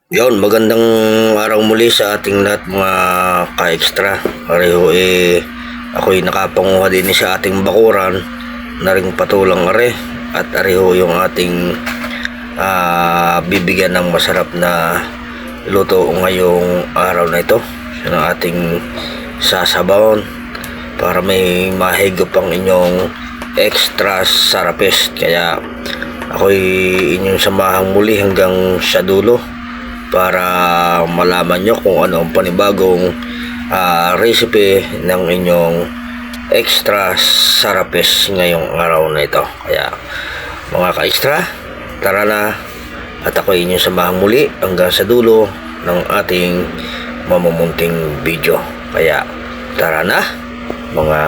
Yon, magandang araw muli sa ating lahat mga ka-extra. Pareho ako'y nakapanguha din sa ating bakuran na ring patulang are at areho yung ating bibigyan ng masarap na luto ngayong araw na ito. Yan ang ating sasabawon para may mahigop ang inyong extra sarapes. Kaya ako'y inyong samahang muli hanggang sa dulo para malaman nyo kung ano ang panibagong recipe ng inyong extra sarapes ngayong araw na ito. Kaya mga ka-extra, tara na at ako inyong samahang muli hanggang sa dulo ng ating mamumunting video. Kaya tara na mga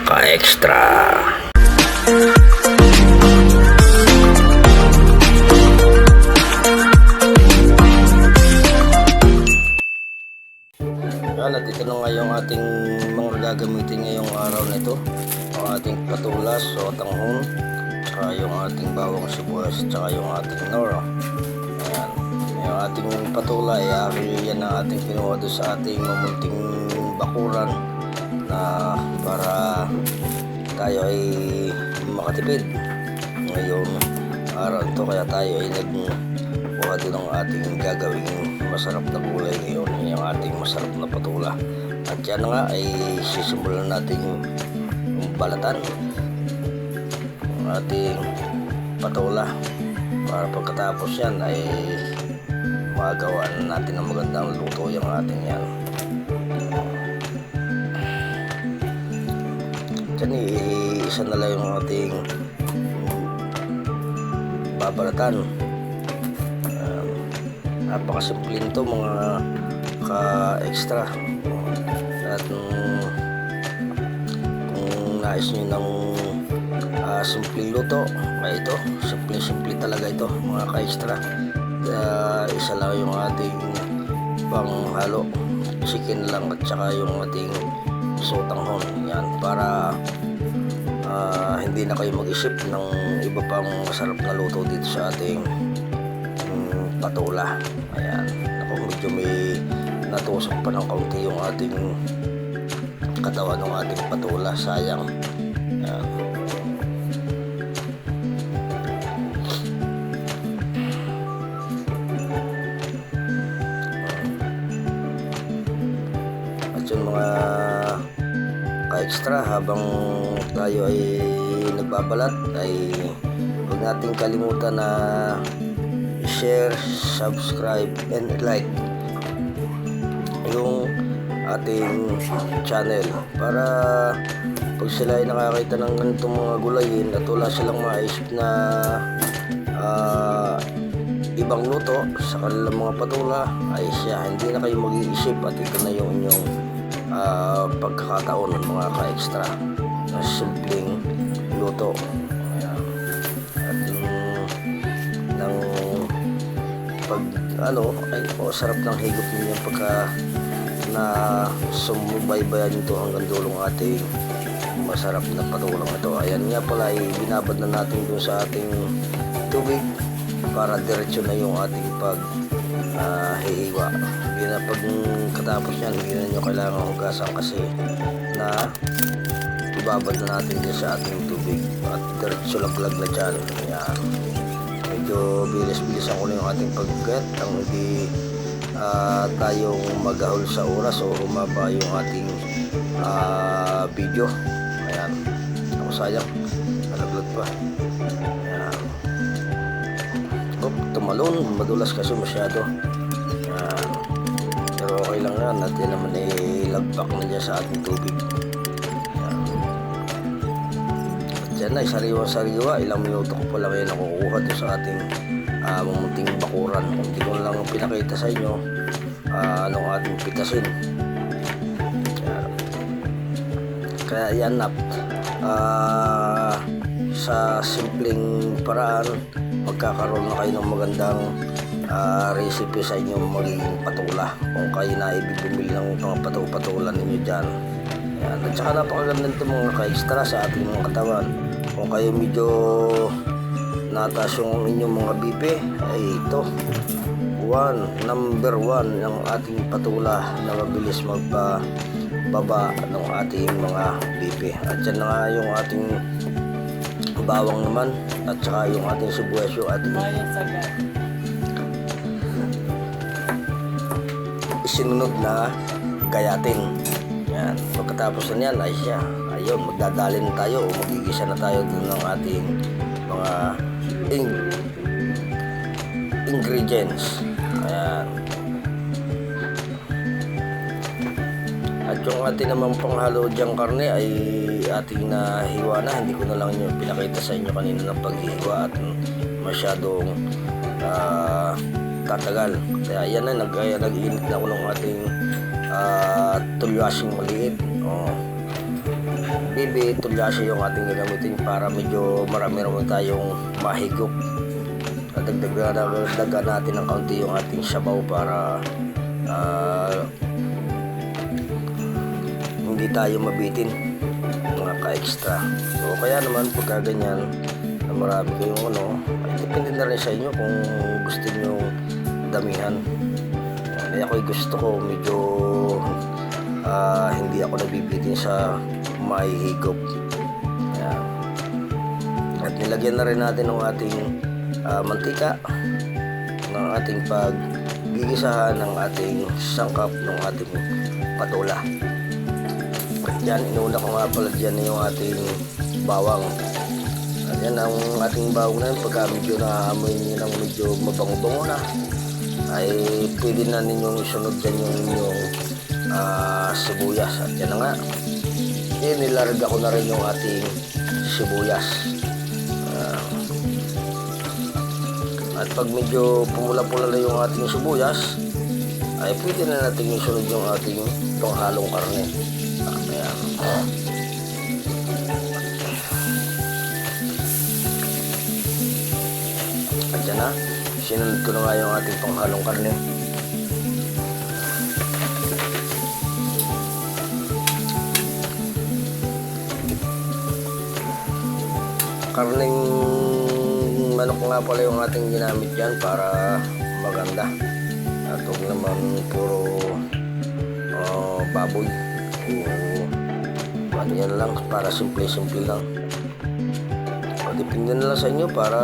ka-extra. At ito na nga yung ating mga gagamitin ngayong araw na ito. Ang ating patulas o tanghon, saka yung ating bawang sibuyas, saka yung ating nor. Ayan. Yung ating patula yan ang ating kinuha doon sa ating mamunting bakuran na para tayo ay makatipid ngayong araw ito. Kaya tayo ay nagkuha doon ng ating gagawing masarap na gulay ngayon, yung ating masarap na patula. At yan nga ay sisimulan natin yung balatan ng ating patula para pagkatapos yan ay magawa natin ng magandang luto yung ating yan. Diyan isa na lang yung ating babalatan. Napakasimple nito mga ka-extra. At kung nais nyo ng simple luto, ay ito, simple talaga ito mga ka-extra. Isa lang yung ating panghalo, chicken lang at saka yung ating sotanghon. Yan, para hindi na kayo mag-isip ng iba pang masarap na luto dito sa ating patula. Ayan, ako medyo may natusok pa ng kaunti yung ating katawan ng ating patula, sayang. Ayan. At yung mga ka-extra, habang tayo ay nagbabalat ay huwag nating kalimutan na share, subscribe, and like yung ating channel para pag sila ay nakakita ng ganitong mga gulayin at wala silang maisip na ibang luto sa kanilang mga patula, ay siya hindi na kayo mag-iisip at ito na yung inyong pagkakataon ng mga ka-extra na simpleng luto. Pag ay sarap ng higop ninyo pagka na sumubaybayan nito hanggang dulong ating masarap na patulang ito. Ayan nga pala, binabad na natin doon sa ating tubig para diretso na yung ating pag hihiwa. Hindi na pag katapos yan, hindi na nyo kailangan hugasan kasi na ibabad na natin dyan sa ating tubig at diretso laglag na dyan. Ayan, medyo bilis-bilisan ko na yung ating paggat ang hindi tayong maghahol sa oras o humaba yung ating video. Ayan, ako sayang nalaglag pa. Ayan, tumalon, madulas kasi masyado. Ayan, pero okay lang yan, natin naman lagpak na dyan sa ating tubig. Diyan na, sariwa-sariwa, ilang minuto ko pala ngayon nakukuha doon sa ating mamunting bakuran. Hindi ko lang pinakita sa inyo anong ating pitasin. Kaya yan na, sa simpleng paraan magkakaroon na kayo ng magandang recipe sa inyong magiging patula kung kayo na ibig bumili ng mga patulan ninyo dyan. Yan. At saka napakaganda nito mga ka-extra sa ating mga katawan. Kung kayo medyo nataas yung inyong mga BP, ay ito, number 1 ng ating patula na mabilis magpababa ng ating mga BP. At yan na nga yung ating bawang naman, at saka yung ating sibuyas, yung ating isinunod na gayatin. Yan. Pagkatapos na yan ay siya, ayun, magdadali na tayo o magigisa na tayo dun ng ating mga ingredients. Ayan. At yung ating namang panghalo dyang karne ay ating nahiwa na. Hindi ko na lang yung pinakita sa inyo kanina ng paghiwa at masyadong tatagal. Kaya yan na, nag-init na ako ng ating tulyasing maliit. Bibi, tulyasi yung ating gagamitin para medyo marami-rami tayong mahigop. At dagdagan natin ng kaunti yung ating sabaw para hindi tayo mabitin mga ka-extra. So kaya naman pagka ganyan na marami kayong ay depende na rin sa inyo kung gusto nyo damihan. Kaya ako'y gusto ko medyo hindi ako nabibitin sa mahihigop. Ayan. At nilagyan na rin natin ng ating mantika ng ating paggigisahan ng ating sangkap ng ating patula. At yan, inuuna ko nga pala dyan yung ating bawang. At yan ang ating bawang na yun. Pagka medyo naamoy nyo ng medyo mabango-bango na, ay pwede na ninyong isunod dyan yung inyong sibuyas. At yan na nga, nilarga ko na rin yung ating sibuyas. At pag medyo pumula-pula na yung ating sibuyas, ay pwede na natin isunod yung ating panghalong karne. Ayan. At yan na, sinunod ko na nga yung ating panghalong karne. Karning manok nga pala yung ating ginamit dyan para maganda. At huwag naman puro baboy o ano yan lang, para simple-simple lang. O, depende na lang sa inyo para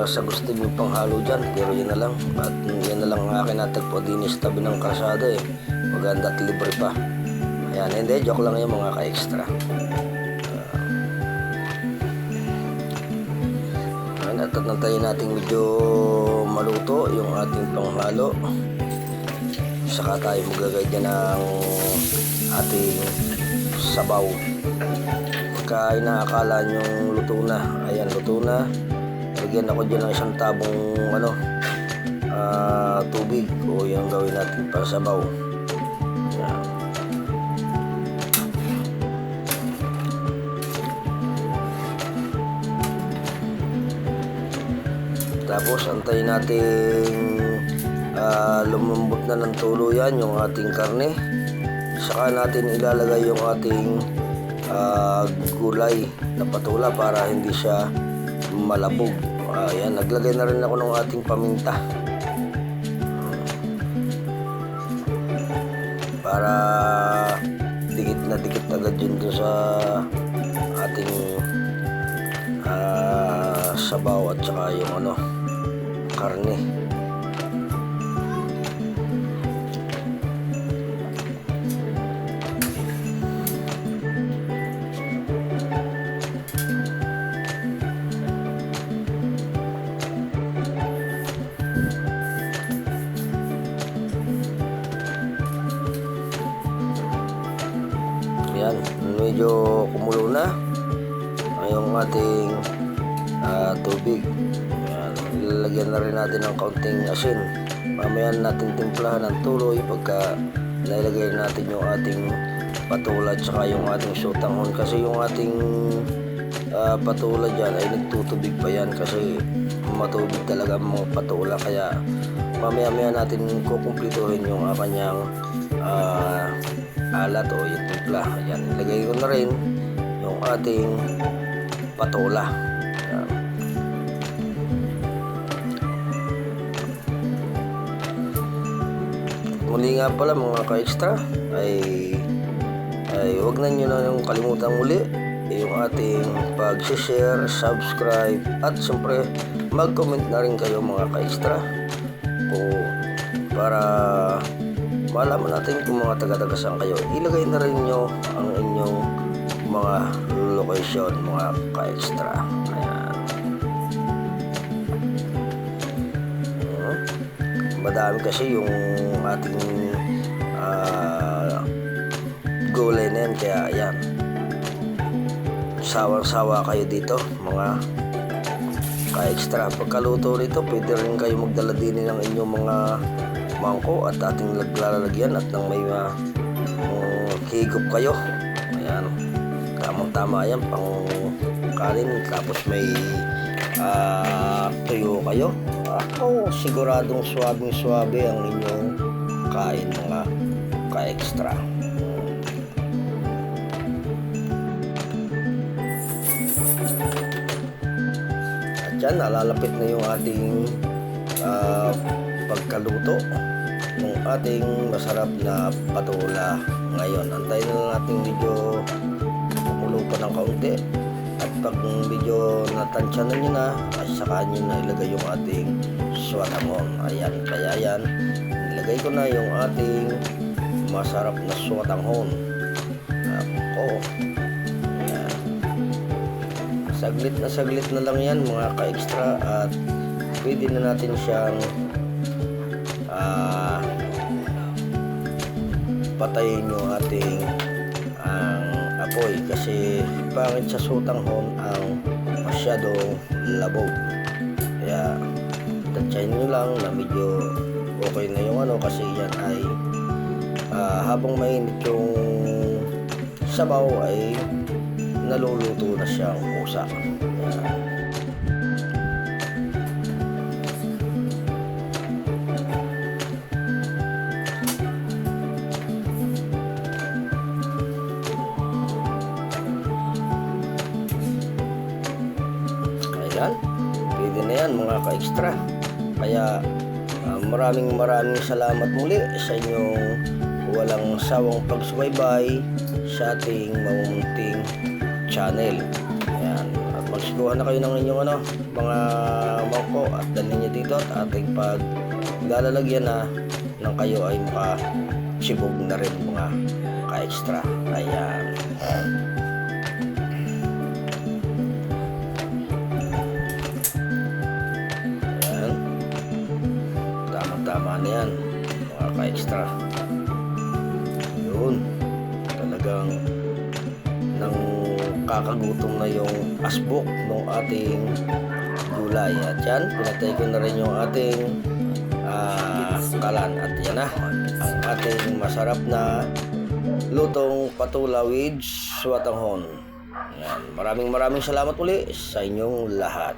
sa gusto nyo panghalo dyan, pero yun na lang. At yan na lang ang akin natagpo din sa tabi ng kalsada maganda at libre pa. Ayan, hindi, joke lang yung mga ka-extra. At nantayin natin medyo maluto yung ating panghalo. Saka tayo magagay dyan ng ating sabaw. Pagka inaakala nyong luto na, ayan, luto na, lagyan ako dyan ng isang tabong tubig o yung gawin natin para sabaw. Ayan. Tapos antayin natin lumambot na ng tuluyan yung ating karne. Saka natin ilalagay yung ating gulay na patula para hindi siya malabog. Ayan, naglagay na rin ako ng ating paminta para dikit na dikit agad yun doon sa ating sabaw at saka yung karne. Ayan, medyo kumulo na yung ating tubig. Ayan, ilalagyan na rin natin ng kaunting asin. Mamaya natin timplahan ng tuloy pagka nilagay natin yung ating patula at saka yung ating sutanghon, kasi yung ating patula dyan ay nagtutubig pa yan kasi matubig talaga ang mga patula. Kaya mamaya natin kukumplituhin yung kanyang alat o yung timpla. Ayan, ilagay ko na rin yung ating patula. Ayan. muli nga pala mga ka-extra ay huwag na nyo na yung kalimutan muli yung ating pag-share, subscribe at siyempre mag-comment na rin kayo mga ka-extra para malaman natin kung mga taga-tagasang kayo. Ilagay na rin nyo ang inyong mga location mga ka-extra. Ayan. Madami kasi yung ating gulay na yan, kaya ayan, sawang-sawa kayo dito mga ka-extra. Pagkaluto rito, pwede rin kayo magdala din ng inyong mga mangko at ating lalagyan at nang may higop kayo. Ayan, tamang-tama yan pang kanin, tapos may tuyo kayo. Siguradong swabing-swabe ang inyong kain mga ka-extra. At yan, nalalapit na yung ating pagkaluto ng ating masarap na patula ngayon. Antayin na lang natin medyo kumulo pa ng kaunti. At pag medyo natansyanan nyo na, ay saka nyo na ilagay yung ating swatamon. Ayan, kaya yan, nilagay ko na yung ating masarap na swatanghon. Ako, ayan. Saglit na lang yan mga ka-extra at pwede na natin siyang patayin yung ating apoy kasi pangit sa sutanghon ang masyadong labog. Kaya tansyahin nyo lang na medyo okay na yung kasi yan ay habang mainit yung sabaw ay naluluto na siyang pusa. Ayan, pwede na yan mga ka-extra. Kaya maraming salamat muli sa inyong walang sawang pagsubaybay sa ating mamunting channel. Ayan, at magsikuhan na kayo ng inyong mga mangko at dalhin nyo dito at ating paglalagyan na nang kayo ay makasibog na rin mga ka-extra. Ayan. Tama na yan mga ka-extra. Yun, talagang nang kakagutom na yung asbok ng ating gulay. At yan, pinatay ko na rin yung ating kalan. At yan na ang ating masarap na lutong patula with swatanghon. Yan, maraming salamat uli sa inyong lahat.